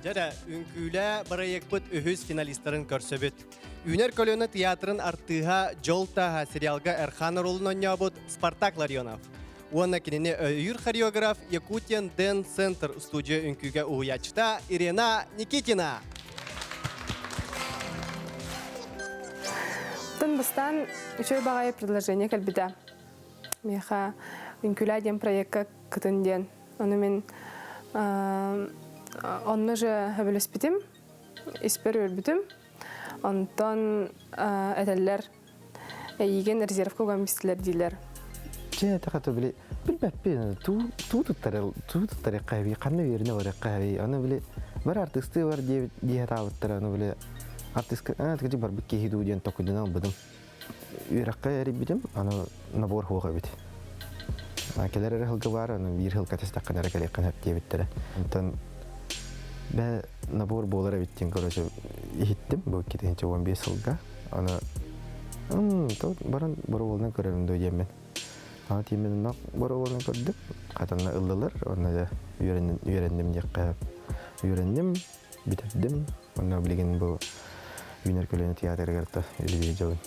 Жара үңкүлә барайыкпыт үһүс финалистларын көрсөбүт. Үнер көлөні театрын артыға жолта сериалга Эрхан ролын ойнабыт Спартак Ларионов. Уонна кинене өйүр хореограф Якутиян Дэн Центр студия үңкүгө уячта Ирина Никитина. Тынбыстан үчөй бағай предложение кәлбіда. Меха үңкүлә ден проектка кытын ден. Оны мен онны же өбіліспітім, испер өрбітім. Онтон әтәлләр еген резервка көмістілер дейлер. Че тақаты білбәппен, туыттары қәйбей, қанны веріне бары қәйбей. Оны біле, бір артисты бар дейі табыттыр, оны біле, артистка, тәкәді бар бүк кейхиду ден тоқыдын албыдым. Үйраққа әрі бідім, оны набор хуға біді. Келер әрі хылғы бар, оны бір хыл кәтістаққан әрі кәлеққан әп дей біттірі. Онтон, бә набор болары біттен көрөсі ехіттім, бұл кетенше 15 жылға. Оны, баран бұры олынан көрерімді өйеммен. Ана тимен нақ бұры олынан көрдім, қатанына ұлдылар, оны да үйрендім деққа. Үйрендім, бітірдім, оны білген бұл үйнер көлені театры қарты үлбей жауын.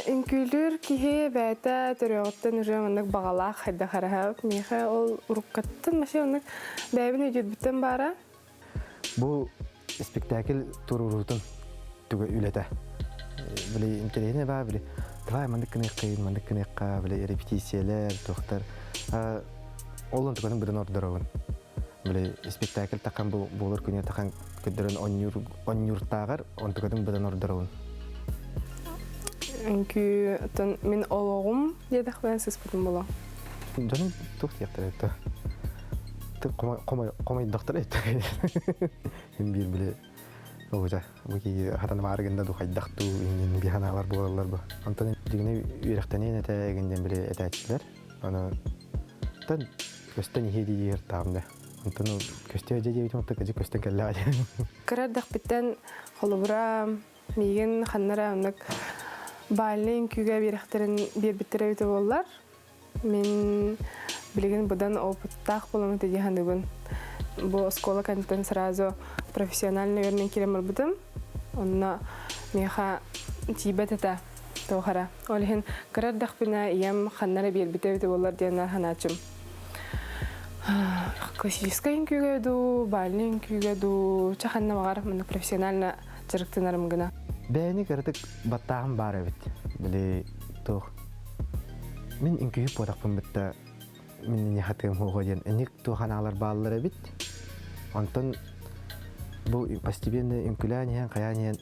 Инкүлүр кихе бәті түріғыттан үрі мұндық бағалақ қайда қарағап. Меха ол ұрыққаттын мәше мұндық бәйбін өйдет біттен бара? Бұл спектакль тұрурутын түгі үлеті. Біле интерейіне ба, біле давай мандық кінеққа, біле репетициялер, тоқтар. Олын түгінің бірін ордырауын. Біле спектакль таққан болыр күне таққан көддерін он юрттағар, он түгінің бірін ордырауын. Мен олығым дедіқ бән сіз бұтын бола. Жаным тұқ тияқтар әйтті. Қомай доқтар әйтті. Мен бір біле оғыжа. Бұки қатаным арығында дұқайдақту, енген бейханалар болалар бұл. Антон дегіне үйректенен әтәгінден біле әтәтшілер. Оны көстен ехеді дейір тағымда. Антон көсте өже дейбетін отты көже көстен кәлі ағай. Қырардық біттен қолыбыра, меген қаннара ондық Байлын күйге беректерін бербіттері өті болар. Мен білген бұдан опыттақ болуын тедейхан дүгін. Бұл скола кәнттен сразу профессиональный өрнен керемір бұдым. Онына меха тибет әті тоғара. Олығын қырардақ біна ем қаннары бербіттері өті болар дейінар ханачым. Классическайын күйге өду, байлын күйге өду, чақанна мағар мұны профессионально жырықтынарым гына. Бәйіні кірдік баттағым бар әбіт. Біле тоқ. Мен үнкүйіп бодақпын бітті. Мен не қатығым хоға ден. Әнек тоған алар балылар әбіт. Онтын бұл постепенно үнкіләнен, қаянен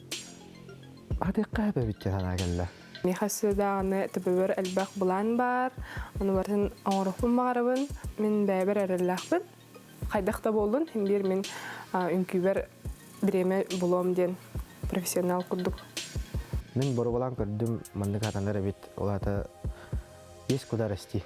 адыққа әбіт жан ағылла. Мехасыда аны түбібір әлбәқ бұлан бар. Оны бартын оңырықпын бағарабын. Мен бәйбір әрілләқпін. Қайдақта болдың. Хембер мен үнкүйбір біреме болуым ден. Профессионал курдук. Мен бору болан көрдім, мандық атандар әбет, олата ес куда расти.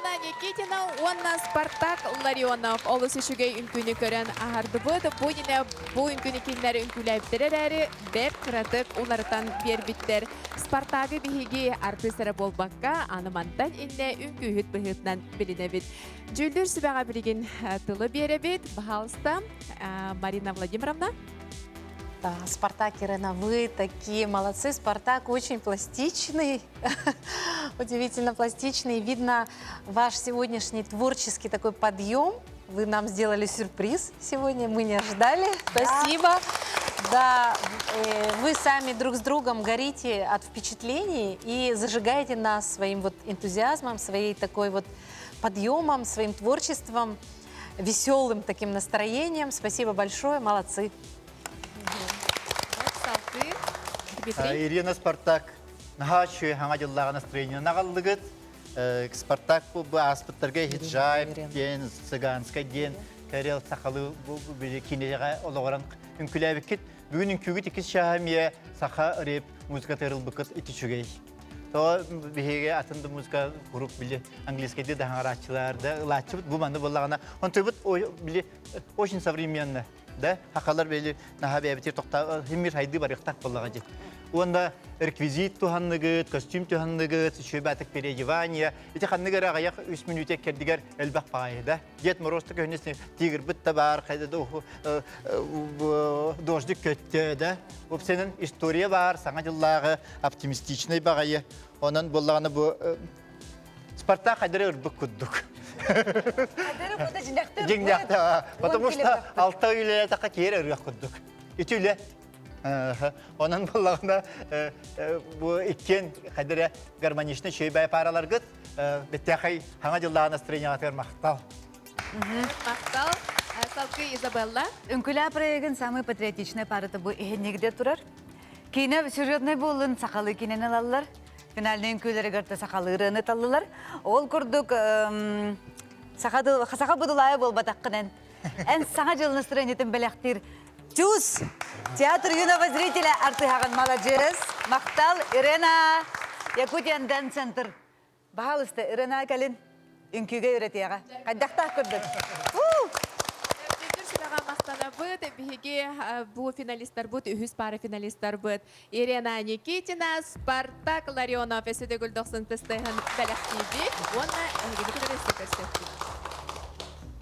Ирина Никитина, онна Спартак Ларионов. Олыс үшігей үнкүні көрін ағарды бұд. Бұ үнкүні келінері үнкүләйіптерері бәр қыратық оларытан бербіттер. Спартагы біхеге артыстары болбаққа анымантан инне үнкүхіт бұхытнан біліне біт. Жүлдір сүбәға білген тылы бері біт. Бағалыста Марина Владимировна. Да, Спартак, Ирина, вы такие молодцы. Спартак очень пластичный, удивительно пластичный. Видно ваш сегодняшний творческий такой подъем. Вы нам сделали сюрприз сегодня, мы не ожидали. Спасибо. Да, вы сами друг с другом горите от впечатлений и зажигаете нас своим вот энтузиазмом, своей такой вот подъемом, своим творчеством, веселым таким настроением. Спасибо большое, молодцы. Ирина Спартак, нахачу ханга жыллага настроение нагаллыгыт. Спартак бу аспыттарга хиджайб ген, цыганска ген, карел сакалы бу кинега ологоран үнкүләбикет. Бүгүн үнкүгүт икис шахамия саха реп музыка терилбыкыт итичүгей. То биһиге атынды музыка групп биле английскийде да хаңарачылар да лачыбыт бу манды боллагана. Онтойбут биле очень современно. Да, хакалар бели нахабе битер токта химир хайды бар яктак боллага жет. Онда реквизит туханныгыт, костюм туханныгыт, шөбәтек переодевание. Эти ханныгара аяк 3 минут кердигер элбак пай, да. Дед Морозтык өнесне тигр битта бар, кайда дождик көттө, да. Оп сенин история бар, саңа жыллагы оптимистичный багайы. Онан боллаганы бу Спартак хайдары ырбык куддук. Жеңдяқта, потому что алта үйлері таққа кері үргақ күддік. Үті үйлі. Онан болағында бұл ikкен қадыры гармоничный шөй бәй паралар күт, бәттәқай хаңа жылдағы настроение атыр мақтал. Мақтал. Салқы Изабелла. Үнкүлә проектын самый патриотичный парыты бұл ehennегде тұрар. Кейіне сюжетный болын сақалы кейнен алалар. Финальный үнкүлері көрті сақалы ұрыны талылар. Ол күрдік Саха будулая бол батаққынан. Ән саңа жыл настроениетін бәләқтір. Чус! Театр юного зрителя артығаған молодец. Мақтал Ирина. Якутиян Дэн Центр. Бағалысты Ирина кәлін үнкіге үйретеға. Қайдақтақ көрдік. Мақтана бұд, бігі бұл финалистар бұд, үхіз пары финалистар бұд. Ирина Никитина, Спартак Ларионов, әсіде гүл 90 пістайын бәләқтейді. Оны әңгені көресті көрсетті.